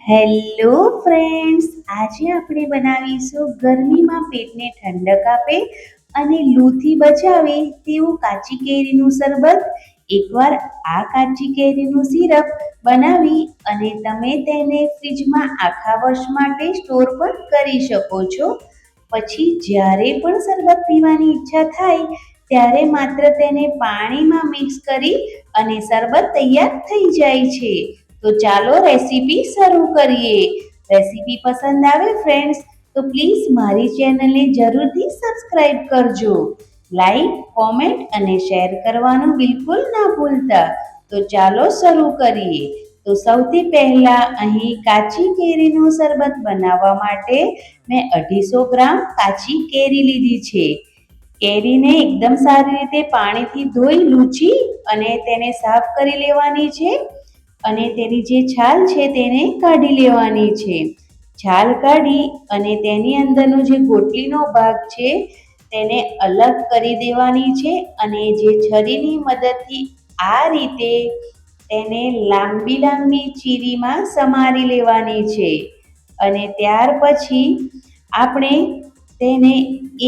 Hello friends, આજે આપણે બનાવીશું ગરમીમાં પેટને ઠંડક આપે અને લૂથી બચાવે તેવું કાચી કેરીનું શરબત. એકવાર આ કાચી કેરીનું સિરપ બનાવી અને તમે તેને ફ્રીજમાં આખા વર્ષ માટે સ્ટોર પણ કરી શકો છો. પછી જ્યારે પણ શરબત પીવાની ઈચ્છા થાય ત્યારે માત્ર તેને પાણીમાં મિક્સ કરી અને શરબત તૈયાર થઈ જાય છે. તો ચાલો રેસીપી શરૂ કરીએ. રેસીપી પસંદ આવે ફ્રેન્ડ્સ તો પ્લીઝ મારી ચેનલને જરૂરથી સબસ્ક્રાઇબ કરજો. લાઈક, કોમેન્ટ અને શેર કરવાનું બિલકુલ ના ભૂલતા. તો ચાલો શરૂ કરીએ. તો સૌથી પહેલા અહીં કાચી કેરીનું શરબત બનાવવા માટે મેં 250 ગ્રામ કાચી કેરી લીધી છે. કેરીને એકદમ સારી રીતે પાણીથી ધોઈ લૂછી અને તેને સાફ કરી લેવાની છે અને તેની જે છાલ છે તેને કાઢી લેવાની છે. છાલ કાઢી અને તેની અંદરનો જે ગોટલીનો ભાગ છે તેને અલગ કરી દેવાની છે અને જે છરીની મદદથી આ રીતે તેને લાંબી લાંબી ચીરીમાં સમારી લેવાની છે અને ત્યાર પછી આપણે તેને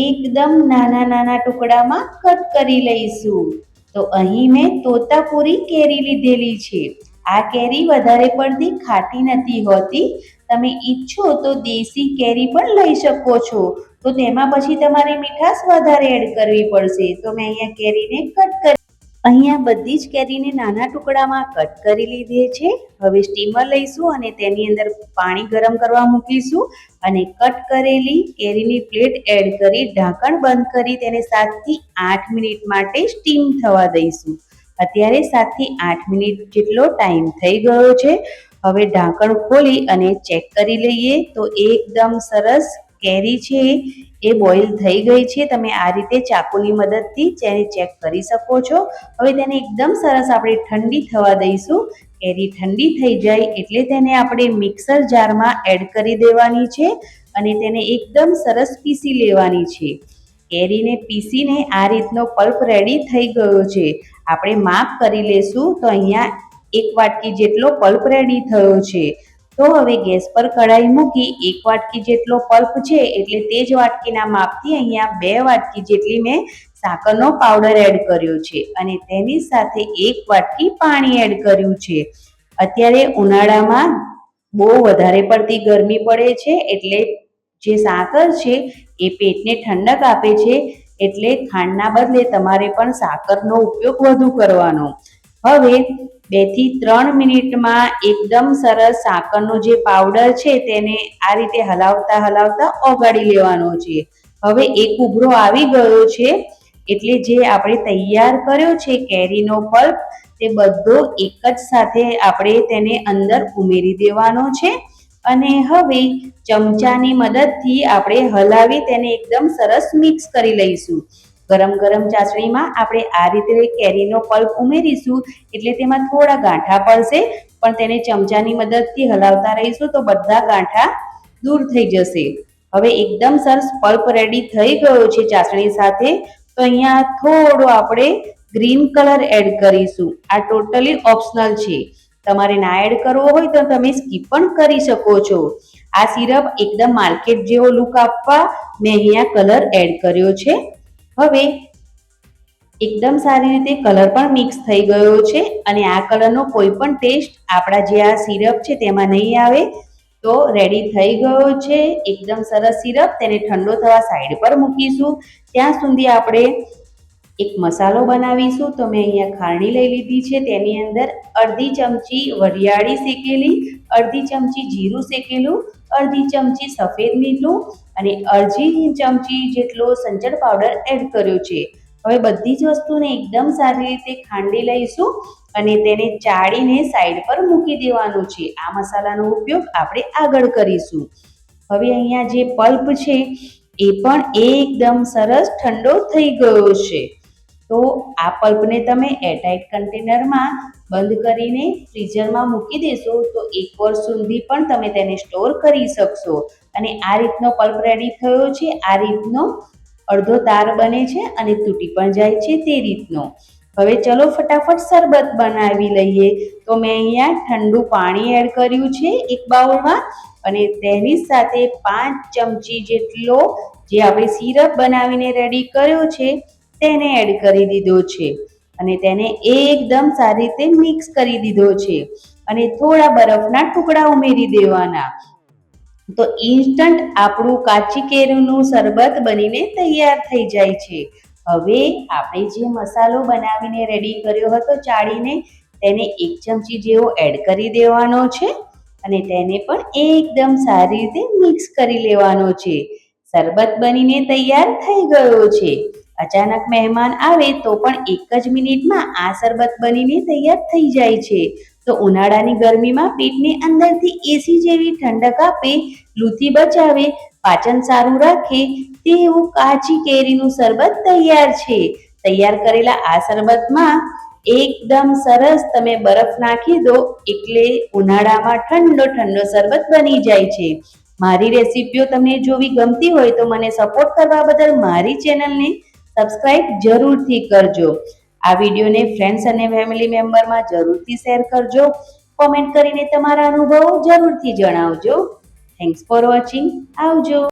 એકદમ નાના નાના ટુકડામાં કટ કરી લઈશું. તો અહીં મેં તોતાપુરી કેરી લીધેલી છે. આ કેરી વધારે પડતી ખાટી નથી હોતી. તમે ઈચ્છો તો દેશી કેરી પણ લઈ શકો છો. તો તેમાં પછી તમારે મીઠાશ વધારે એડ કરવી પડશે. તો મેં અહીંયા કેરીને કટ કરી અહીંયા બધી જ કેરીને નાના ટુકડામાં કટ કરી લીધી છે. હવે સ્ટીમર લઈશું અને તેની અંદર પાણી ગરમ કરવા મૂકીશું અને કટ કરેલી કેરીની પ્લેટ એડ કરી ઢાંકણ બંધ કરી તેને 7 થી 8 મિનિટ માટે સ્ટીમ થવા દઈશું. અત્યારે 7 થી 8 મિનિટ જેટલો ટાઈમ થઈ ગયો છે. હવે ઢાંકણ ખોલી અને ચેક કરી લઈએ તો એકદમ સરસ કેરી છે એ બોઇલ થઈ ગઈ છે. તમે આ રીતે ચાકુની મદદથી તેને ચેક કરી શકો છો. હવે તેને એકદમ સરસ આપણે ઠંડી થવા દઈશું. કેરી ઠંડી થઈ જાય એટલે તેને આપણે મિક્સર જારમાં એડ કરી દેવાની છે અને તેને એકદમ સરસ પીસી લેવાની છે. કેરીને પીસીને આ રીતનો પલ્પ રેડી થઈ ગયો છે. આપણે માપ કરી લેશું તો અહીંયા 1 વાટકી જેટલો પલ્પ રેડી થયો છે. તો હવે ગેસ પર કઢાઈ મૂકી 1 વાટકી જેટલો પલ્પ છે એટલે તે જ વાટકીના માપથી અહીંયા 2 વાટકી જેટલી મેં સાકરનો પાવડર એડ કર્યો છે અને તેની સાથે 1 વાટકી પાણી એડ કર્યું છે. અત્યારે ઉનાળામાં બહુ વધારે પડતી ગરમી પડે છે એટલે જે સાકર છે એ પેટને ઠંડક આપે છે એટલે ખાંડના બદલે તમારે પણ સાકરનો ઉપયોગ વધુ કરવાનો. હવે 2 થી 3 મિનિટમાં એકદમ સરસ સાકરનો જે પાવડર છે તેને આ રીતે હલાવતા હલાવતા ઓગાળી લેવાનો છે. હવે એક ઉભરો આવી ગયો છે એટલે જે આપણે તૈયાર કર્યો છે કેરીનો પલ્પ તે બધો એક જ સાથે આપણે તેને અંદર ઉમેરી દેવાનો છે અને હવે ચમચાની મદદથી આપણે હલાવી તેને એકદમ સરસ મિક્સ કરી લઈશું. ગરમ ગરમ ચાસણીમાં આપણે આ રીતે કેરીનો પલ્પ ઉમેરીશું એટલે તેમાં થોડા ગાંઠા પડશે પણ તેને ચમચાની મદદથી હલાવતા રહીશું તો બધા ગાંઠા દૂર થઈ જશે. હવે એકદમ સરસ પલ્પ રેડી થઈ ગયો છે ચાસણી સાથે. તો અહીંયા થોડો આપણે ગ્રીન કલર એડ કરીશું. આ ટોટલી ઓપ્શનલ છે. તમારે ના એડ કરવો હોય તો તમે સ્કીપ પણ કરી શકો છો. આ સિરપ એકદમ માર્કેટ જેવો લુક આપવા મેં અહીંયા કલર એડ કર્યો છે. હવે એકદમ સારી રીતે કલર પણ મિક્સ થઈ ગયો છે અને આ કલરનો કોઈ પણ ટેસ્ટ આપણા જે આ સિરપ છે તેમાં નહીં આવે. તો રેડી થઈ ગયો છે એકદમ સરસ સિરપ. તેને ઠંડો થવા સાઈડ પર મૂકીશું. ત્યાં સુધી આપણે એક મસાલો બનાવીશું. તો મેં અહીંયા ખાંડણી લઈ લીધી છે. તેની અંદર અડધી ચમચી વરિયાળી શેકેલી, અડધી ચમચી જીરું શેકેલું, અડધી ચમચી સફેદ મીઠું અને અડધી ચમચી જેટલો સંચળ પાવડર એડ કર્યો છે. હવે બધી જ વસ્તુને એકદમ સારી રીતે ખાંડી લઈશું અને તેને ચાળીને સાઈડ પર મૂકી દેવાનું છે. આ મસાલાનો ઉપયોગ આપણે આગળ કરીશું. હવે અહીંયા જે પલ્પ છે એ પણ એકદમ સરસ ઠંડો થઈ ગયો છે. તો આ પલ્પને તમે એરટાઇટ કન્ટેનરમાં બંધ કરીને ફ્રીઝરમાં મૂકી દેશો તો 1 વર્ષ સુધી પણ તમે તેને સ્ટોર કરી શકશો. અને આ રીતનો પલ્પ રેડી થયો છે. આ રીતનો અડધો તાર બને છે અને તૂટી પણ જાય છે તે રીતનો. હવે ચલો ફટાફટ શરબત બનાવી લઈએ. તો મેં અહીંયા ઠંડુ પાણી એડ કર્યું છે એક બાઉલમાં, અને તેની સાથે 5 ચમચી જેટલો જે આપણે સિરપ બનાવીને રેડી કર્યો છે તેને એડ કરી દીધો છે, અને તેને એકદમ સારી રીતે મિક્સ કરી દીધો છે, અને થોડા બરફના ટુકડા ઉમેરી દેવાના. તો ઇન્સ્ટન્ટ આપણું કાચી કેરીનું શરબત બનીને તૈયાર થઈ જાય છે. હવે આપણે જે મસાલો બનાવીને રેડી કર્યો હતો ચાળીને, તેને 1 ચમચી જેવો એડ કરી દેવાનો છે, અને તેને પણ એકદમ સારી રીતે મિક્સ કરી લેવાનો છે. શરબત બનીને તૈયાર થઈ ગયો છે. અચાનક મહેમાન આવે તો પણ 1 જ મિનિટમાં આ શરબત બનીને તૈયાર થઈ જાય છે. તો ઉનાળાની ગરમીમાં પેટની અંદરથી એસી જેવી ઠંડક આપે, લૂથી બચાવે, પાચન સારું રાખે તેવું કાચી કેરીનું શરબત તૈયાર છે. તૈયાર કરેલા આ શરબતમાં એકદમ સરસ તમે બરફ નાખી દો એટલે ઉનાળામાં ઠંડો ઠંડો શરબત બની જાય છે. મારી રેસીપીઓ તમને જોવી ગમતી હોય તો મને સપોર્ટ કરવા બદલ મારી ચેનલને સબસ્ક્રાઇબ જરૂરથી કરજો. આ વિડીયોને ફ્રેન્ડ્સ અને ફેમિલી મેમ્બરમાં જરૂરથી શેર કરજો. કોમેન્ટ કરીને તમારા અનુભવો જરૂરથી જણાવજો. Thanks for watching. આવજો.